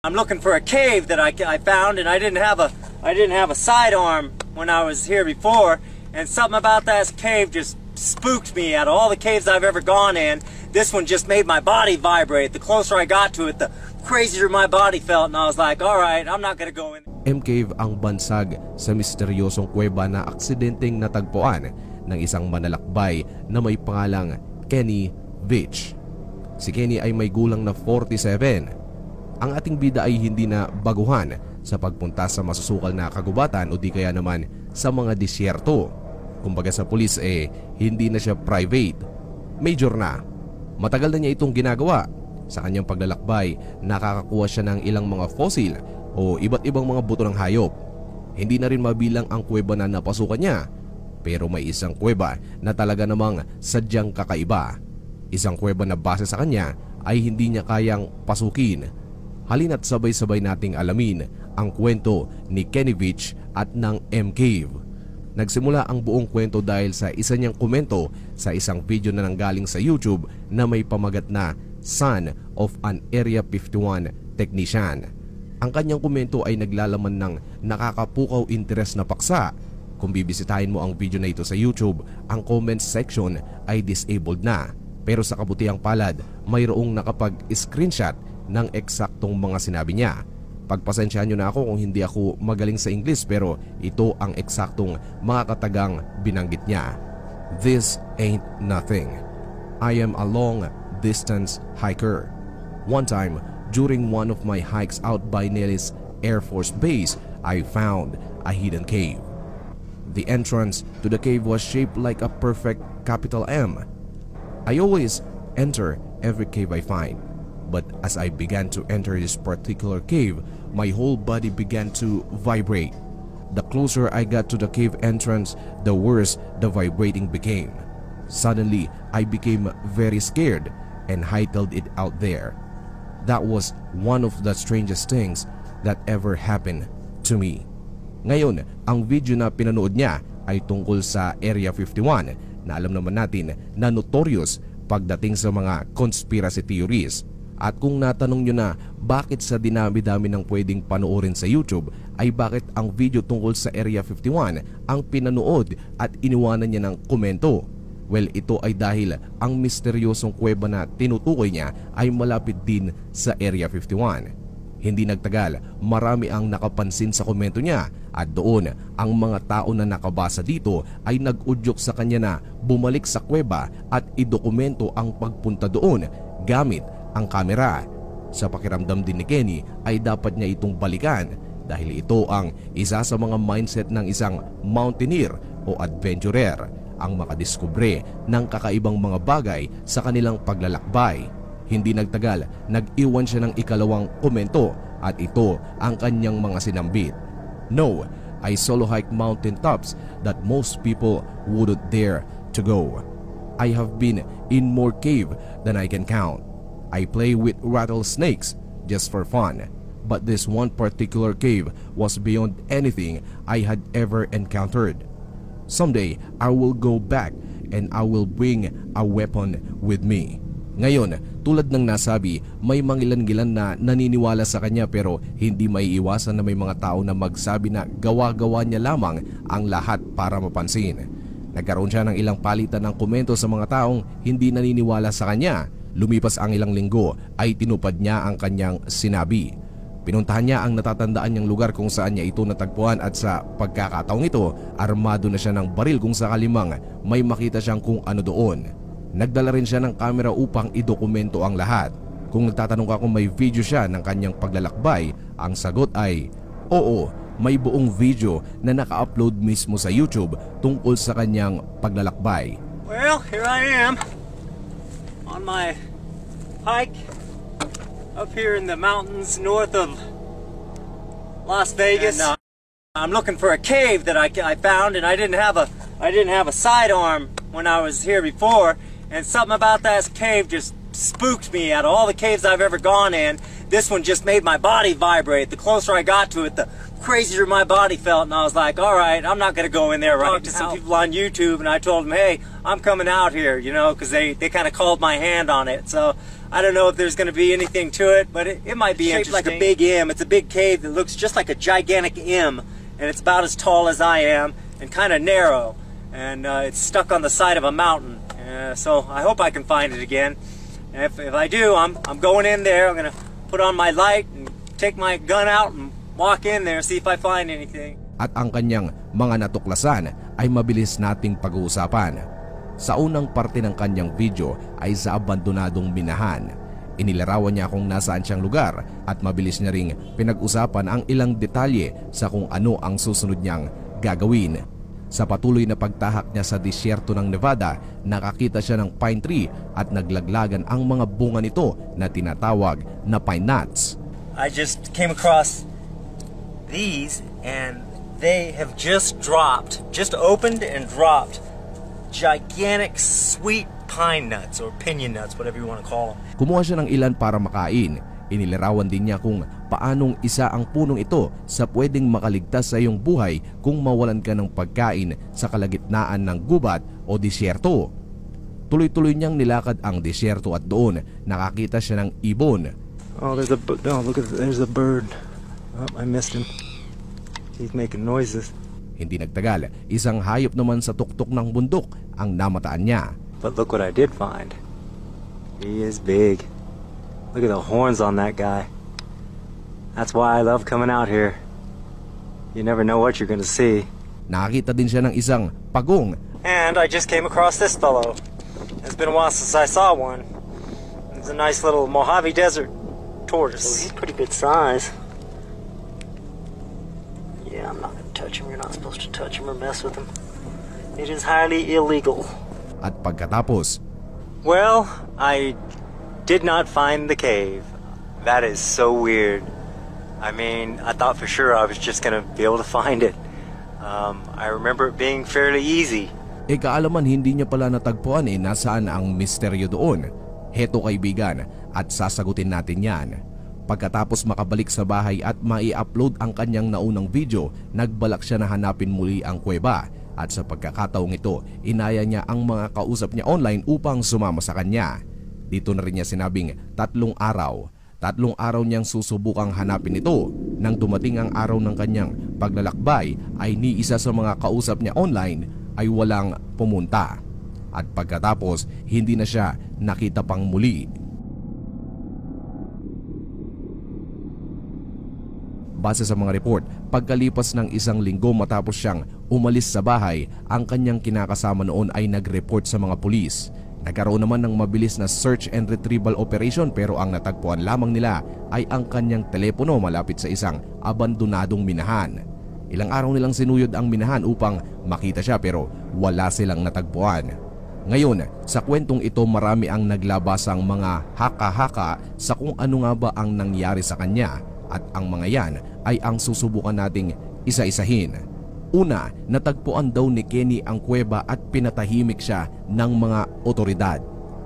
I'm looking for a cave that I found, and I didn't have a sidearm when I was here before, and something about that cave just spooked me. Out of all the caves I've ever gone in, this one just made my body vibrate. The closer I got to it, the crazier my body felt, and I was like, all right, I'm not gonna go in. M-Cave ang bansag sa misteryosong kuweba na aksidenteng natagpuan ng isang manlalakbay na may pangalang Kenny Vich. Si Kenny ay may gulang na 47. Ang ating bida ay hindi na baguhan sa pagpunta sa masusukal na kagubatan o di kaya naman sa mga disyerto. Kumbaga sa pulis hindi na siya private, major na. Matagal na niya itong ginagawa. Sa kanyang paglalakbay, nakakakuha siya ng ilang mga fossil o iba't ibang mga buto ng hayop. Hindi na rin mabilang ang kuweba na napasukan niya, pero may isang kuweba na talaga namang sadyang kakaiba. Isang kuweba na base sa kanya ay hindi niya kayang pasukin. Halina't sabay-sabay nating alamin ang kwento ni Kenny Vich at ng M-Cave. Nagsimula ang buong kwento dahil sa isa niyang komento sa isang video na nanggaling sa YouTube na may pamagat na Son of an Area 51 Technician. Ang kanyang komento ay naglalaman ng nakakapukaw interes na paksa. Kung bibisitahin mo ang video na ito sa YouTube, ang comment section ay disabled na. Pero sa kabutihang palad, mayroong nakapag-screenshot ng eksaktong mga sinabi niya. Pagpasensyahan nyo na ako kung hindi ako magaling sa English, pero ito ang eksaktong mga katagang binanggit niya. This ain't nothing. I am a long distance hiker. One time, during one of my hikes out by Nellis Air Force Base, I found a hidden cave. The entrance to the cave was shaped like a perfect capital M. I always enter every cave I find. But as I began to enter this particular cave, my whole body began to vibrate. The closer I got to the cave entrance, the worse the vibrating became. Suddenly, I became very scared and hightailed it out there. That was one of the strangest things that ever happened to me. Ngayon, ang video na pinanood niya ay tungkol sa Area 51 na alam naman natin na notorious pagdating sa mga conspiracy theories. At kung natanong nyo na bakit sa dinami-dami ng pwedeng panoorin sa YouTube ay bakit ang video tungkol sa Area 51 ang pinanood at iniwanan niya ng komento. Well, ito ay dahil ang misteryosong kuweba na tinutukoy niya ay malapit din sa Area 51. Hindi nagtagal, marami ang nakapansin sa komento niya at doon ang mga tao na nakabasa dito ay nag-udyok sa kanya na bumalik sa kuweba at idokumento ang pagpunta doon gamit ang kamera. Sa pakiramdam din ni Kenny ay dapat niya itong balikan dahil ito ang isa sa mga mindset ng isang mountaineer o adventurer, ang makadiskubre ng kakaibang mga bagay sa kanilang paglalakbay. Hindi nagtagal, nag-iwan siya ng ikalawang komento at ito ang kanyang mga sinambit. No, I solo hike mountain tops that most people wouldn't dare to go. I have been in more cave than I can count. I play with rattlesnakes just for fun, but this one particular cave was beyond anything I had ever encountered. Someday, I will go back and I will bring a weapon with me. Ngayon, tulad ng nasabi, may mangilan-gilan na naniniwala sa kanya pero hindi maiiwasan na may mga tao na magsabi na gawa-gawa niya lamang ang lahat para mapansin. Nagkaroon siya ng ilang palitan ng komento sa mga taong hindi naniniwala sa kanya. Lumipas ang ilang linggo ay tinupad niya ang kanyang sinabi. Pinuntahan niya ang natatandaan niyang lugar kung saan niya ito natagpuan at sa pagkakataong ito, armado na siya ng baril kung sakalimang may makita siyang kung ano doon. Nagdala rin siya ng kamera upang idokumento ang lahat. Kung nagtatanong ka kung may video siya ng kanyang paglalakbay, ang sagot ay oo, may buong video na naka-upload mismo sa YouTube tungkol sa kanyang paglalakbay. Well, here I am on my hike up here in the mountains north of Las Vegas. And, I'm looking for a cave that I found, and I didn't have a sidearm when I was here before, and something about that cave just spooked me. Out of all the caves I've ever gone in, this one just made my body vibrate. The closer I got to it, the crazier my body felt, and I was like, all right, I'm not gonna go in there right now. I talked to some people on YouTube, and I told them, hey, I'm coming out here, you know, because they kind of called my hand on it. So I don't know if there's going to be anything to it, but it might be shaped like a big M. It's a big cave that looks just like a gigantic M, and it's about as tall as I am and kind of narrow, and it's stuck on the side of a mountain. So I hope I can find it again. And if I do, I'm going in there. I'm going to put on my light and take my gun out and walk in there, see if I find anything. At ang kanyang mga natuklasan ay mabilis nating pag-uusapan. Sa unang parte ng kanyang video ay sa abandonadong minahan. Inilarawan niya kung nasaan siyang lugar at mabilis niya ring pinag-usapan ang ilang detalye sa kung ano ang susunod niyang gagawin. Sa patuloy na pagtahak niya sa disyerto ng Nevada, nakakita siya ng pine tree at naglaglagan ang mga bunga nito na tinatawag na pine nuts. I just came across these and they have just opened and dropped gigantic sweet pine nuts or piñon nuts, whatever you want to call them. Kumuha siya ng ilan para makain. Inilarawan din niya kung paanong isa ang punong ito sa pwedeng makaligtas sa iyong buhay kung mawalan ka ng pagkain sa kalagitnaan ng gubat o disyerto. Tuloy-tuloy niyang nilakad ang disyerto at doon nakakita siya ng ibon. Oh, there's a bird. Oh, I missed him. He's making noises. Hindi nagtagal, isang hayop naman sa tuktok ng bundok ang namataan niya. But look what I did find. He is big. Look at the horns on that guy. That's why I love coming out here. You never know what you're gonna see. Nakakita din siya ng isang pagong. And I just came across this fellow. It's been a while since I saw one. It's a nice little Mojave Desert tortoise. Oh, he's pretty good size. Yeah, I'm not gonna touch him. You're not supposed to touch him or mess with him. It is highly illegal. At pagkatapos, well, I did not find the cave. That is so weird. I mean, I thought for sure I was just gonna be able to find it. I remember it being fairly easy. Kaalaman hindi niya pala natagpuan nasaan ang misteryo doon. Heto kaibigan, at sasagutin natin yan. Pagkatapos makabalik sa bahay at mai-upload ang kanyang naunang video, nagbalak siya na hanapin muli ang kuweba. At sa pagkakataong ito, inaya niya ang mga kausap niya online upang sumama sa kanya. Dito na rin niya sinabing 3 araw. 3 araw niyang susubukang hanapin ito. Nang dumating ang araw ng kanyang paglalakbay, ay ni isa sa mga kausap niya online ay walang pumunta. At pagkatapos, hindi na siya nakita pang muli. Base sa mga report, pagkalipas ng 1 linggo matapos siyang umalis sa bahay, ang kanyang kinakasama noon ay nag-report sa mga pulis. Nagkaroon naman ng mabilis na search and retrieval operation pero ang natagpuan lamang nila ay ang kanyang telepono malapit sa isang abandonadong minahan. Ilang araw nilang sinuyod ang minahan upang makita siya pero wala silang natagpuan. Ngayon, sa kwentong ito marami ang naglabasang mga haka-haka sa kung ano nga ba ang nangyari sa kanya. At ang mga yan ay ang susubukan nating isa-isahin. Una, natagpuan daw ni Kenny ang kuweba at pinatahimik siya ng mga otoridad.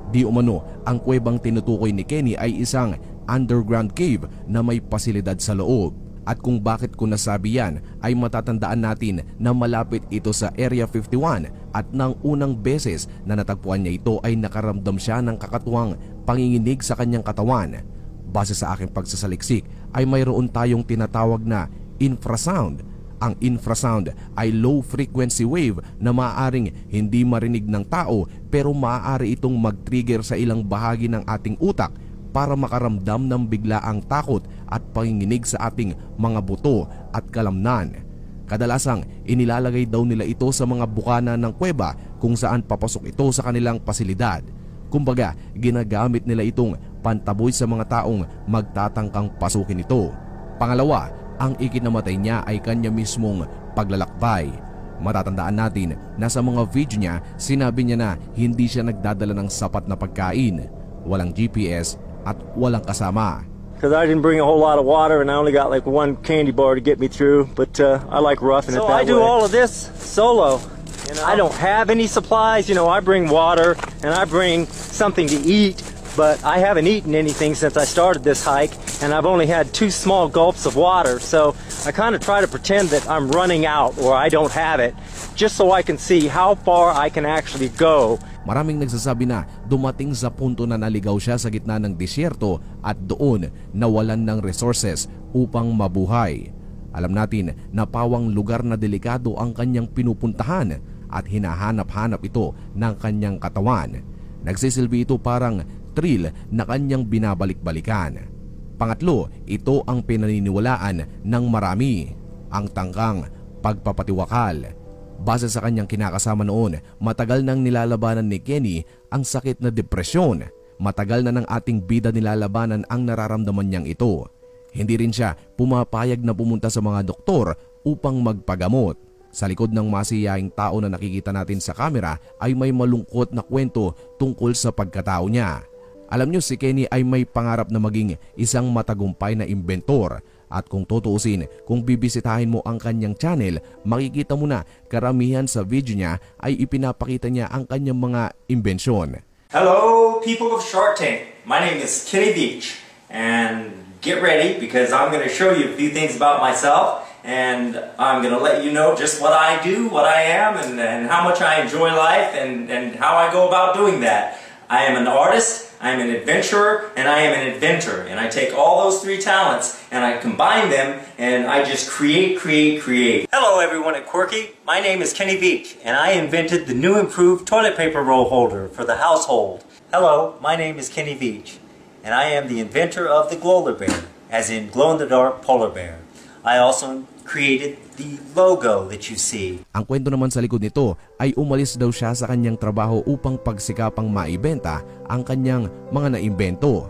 Di umano, ang kuwebang tinutukoy ni Kenny ay isang underground cave na may pasilidad sa loob. At kung bakit ko nasabi yan ay matatandaan natin na malapit ito sa Area 51 at nang unang beses na natagpuan niya ito ay nakaramdam siya ng kakatuwang panginginig sa kanyang katawan. Base sa aking pagsasaliksik ay mayroon tayong tinatawag na infrasound. Ang infrasound ay low frequency wave na maaaring hindi marinig ng tao pero maaari itong mag-trigger sa ilang bahagi ng ating utak para makaramdam ng biglaang takot at panginginig sa ating mga buto at kalamnan. Kadalasang inilalagay daw nila ito sa mga bukana ng kuweba kung saan papasok ito sa kanilang pasilidad. Kumbaga, ginagamit nila itong pantaboy sa mga taong magtatangkang pasukin ito. Pangalawa, ang ikinamatay niya ay kanya mismong paglalakbay. Matatandaan natin na sa mga video niya, sinabi niya na hindi siya nagdadala ng sapat na pagkain, walang GPS at walang kasama. Because I didn't bring a whole lot of water and I only got like 1 candy bar to get me through, but I like roughing it that way. So I do all of this solo. You know? I don't have any supplies, I bring water and I bring something to eat, but I haven't eaten anything since I started this hike and I've only had 2 small gulps of water, so I kind of try to pretend that I'm running out or I don't have it just so I can see how far I can actually go. Maraming nagsasabi na dumating sa punto na naligaw siya sa gitna ng disyerto at doon nawalan ng resources upang mabuhay. Alam natin na pawang lugar na delikado ang kanyang pinupuntahan at hinahanap-hanap ito ng kanyang katawan. Nagsisilbi ito parang thrill na kanyang binabalik-balikan. Pangatlo, ito ang pinaniniwalaan ng marami, ang tangkang pagpapatiwakal. Base sa kanyang kinakasama noon, matagal nang nilalabanan ni Kenny ang sakit na depresyon. Matagal na ng ating bida nilalabanan ang nararamdaman niyang ito. Hindi rin siya pumapayag na pumunta sa mga doktor upang magpagamot. Sa likod ng masiyaing tao na nakikita natin sa kamera ay may malungkot na kwento tungkol sa pagkatao niya. Alam niyo, si Kenny ay may pangarap na maging isang matagumpay na inventor. At kung tutuusin, kung bibisitahin mo ang kanyang channel, makikita mo na karamihan sa video niya ay ipinapakita niya ang kanyang mga imbensyon. Hello people of Shark Tank, my name is Kenny Veach, and get ready because I'm going to show you a few things about myself, and I'm going to let you know just what I do, what I am, and how much I enjoy life, and how I go about doing that. I am an artist, I am an adventurer, and I am an inventor. And I take all those three talents and I combine them and I just create. Hello everyone at Quirky. My name is Kenny Veach and I invented the new improved toilet paper roll holder for the household. Hello, my name is Kenny Veach and I am the inventor of the Glolar Bear, as in glow-in-the-dark polar bear. I also created the logo that you see. Ang kwento naman sa likod nito ay umalis daw siya sa kanyang trabaho upang pagsikapang maibenta ang kanyang mga naimbento.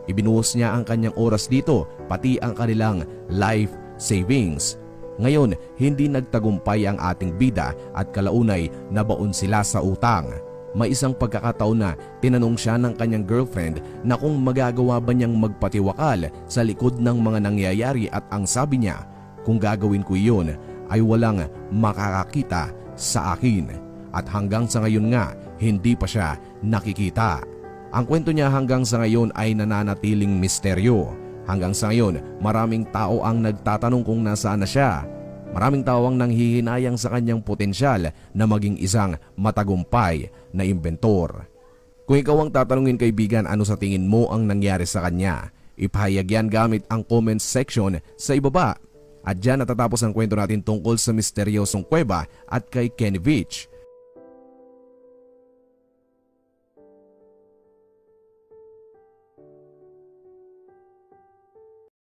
Ibinuhos niya ang kanyang oras dito, pati ang kanilang life savings. Ngayon, hindi nagtagumpay ang ating bida at kalaunay nabaon sila sa utang. May isang pagkakataon na tinanong siya ng kanyang girlfriend na kung magagawa ba niyang magpatiwakal sa likod ng mga nangyayari, at ang sabi niya, kung gagawin ko iyon ay walang makakakita sa akin. At hanggang sa ngayon nga, hindi pa siya nakikita. Ang kwento niya hanggang sa ngayon ay nananatiling misteryo. Hanggang sa ngayon, maraming tao ang nagtatanong kung nasaan na siya. Maraming tao ang nanghihinayang sa kanyang potensyal na maging isang matagumpay na inventor. Kung ikaw ang tatanungin, kaibigan, ano sa tingin mo ang nangyari sa kanya? Ipahayag yan gamit ang comment section sa ibaba. At dyan natatapos ang kwento natin tungkol sa misteryosong kuweba at kay Kenny Veach.